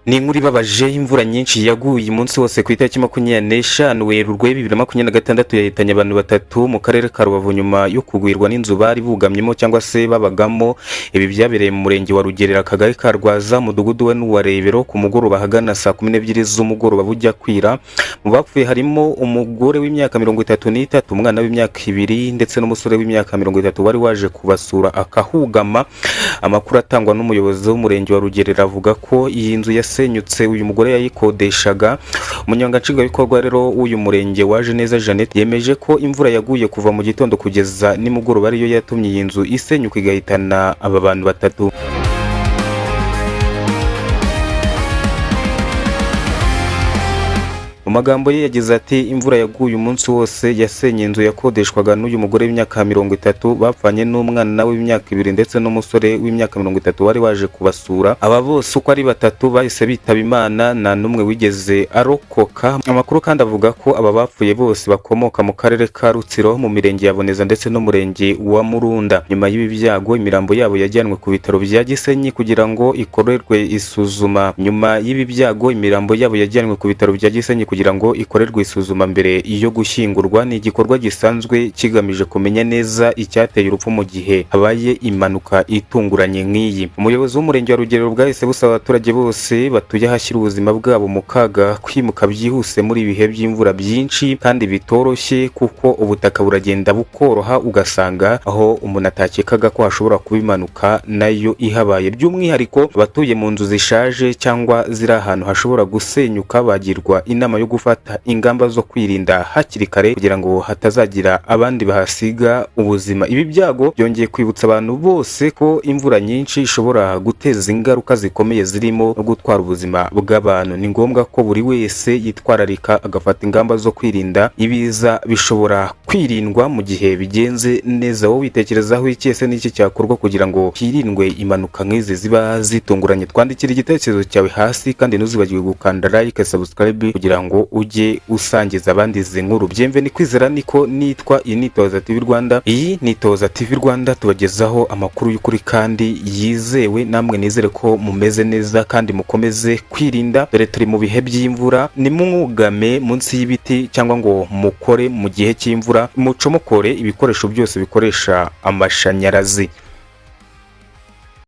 Ni inkuru ibabaje imvura nyinshi yaguye umunsi wose ku itariki 25 Werurwe 2026 yahitanye abantu batatu mu karere ka Rubavu nyuma yo kugwirwa n'inzu bari bugamyemo cyangwa se babagamo. Ibi byabereye mu murenge wa Rugerera akagari ka Rwaza mudugudu we n'uwarebero ku mugoroba hagana saa 12 z'umugoroba bujya kwira. Mu bapfuye harimo umugore w'imyaka 33, umwana w'imyaka 2 ndetse n'umusore w'imyaka 30 wari waje kubasura akahugama. Amakuru atangwa n'umuyobozi w'umurenge wa Rugerera avuga ko iyi nzu yasenyutse uyu mugore yayikodeshaga. Umunyamabanga nshingwabikorwa rero uyu murenge waje neza Jeannette yemeje ko imvura yaguye kuva mu gitondo kugeza nimugoroba ariyo yatumye iyi nzu isenyuka igahitana aba bantu batatu. Mu magambo ye yagize ati imvura yaguye umunsi wose yasenye inzu yakodeshwaga n'uyu mugore w'imyaka 30 bapfanye n'umwana w'imyaka 2 ndetse n'umusore w'imyaka 30 wari waje kubasura. Aba bose uko ari batatu bahise bitaba Imana, nta numwe wigeze arokoka. Amakuru kandi avuga ko aba bapfuye bose bakomoka mu karere ka Rutsiro mu mirenge ya Boneza ndetse no murenge wa Murunda. Nyuma y'ibi byago imirambo yabo yajyanwe ku bitaro bya Gisenyi kugira ngo ikorerwe isuzuma. Nyuma y'ibi byago imirambo yabo yajyanwe ku bitaro bya Gisenyi kugira ngo ikorerwe isuzuma mbere iyo gushyingurwa. Ni igikorwa gisanzwe kigamije kumenya neza icyateye urupfu mu gihe habaye impanuka itunguranye nk'iyi. Umuyobozi w'umurenge wa Rugerero bwahise busaba abaturage bose batuye ahashyira ubuzima bwabo mu kaga kwimuka byihuse muri ibihe by'imvura byinshi kandi bitoroshye, kuko ubutaka buragenda bukoroha ugasanga aho umuntu atakekaga ko hashobora kuba impanuka nayo ihabaye. By'umwihariko abatuye mu nzu zishaje cyangwa ziri ahantu hashobora gusenyuka bagirwa inama yo gufata ingamba zo kwirinda hakiri kare kugira ngo hatazagira abandi bahasiga ubuzima. Ibi byago byongeye kwibutsa abantu bose ko imvura nyinshi ishobora guteza ingaruka zikomeye zirimo no gutwara ubuzima bw'abantu. Ni ngombwa ko buri wese yitwararika agafata ingamba zo kwirinda ibiza bishobora kwirindwa mu gihe bigenze neza. Wowe witekerezaho iki? Ese n'iki cyakorwa kugira ngo hirindwe impanuka nk'izi ziba zitunguranye? Twandikira igitekerezo cyawe hasi kandi ntuzibagirwe gukanda like, subscribe kugira ngo ujye usangiza abandi izi nkuru. Bienvenue kwizera niko nitwa Toza TV Rwanda. Iyi ni Toza TV Rwanda, tubagezaho amakuru y'ukuri kandi yizewe. Namwe nizere ko mumeze neza kandi mukomeze kwirinda, dore turi mu bihe by'imvura. Nimwugame munsi y'ibiti cyangwa ngo mukore mu gihe cy'imvura, mucomokore ibikoresho byose bikoresha amashanyarazi.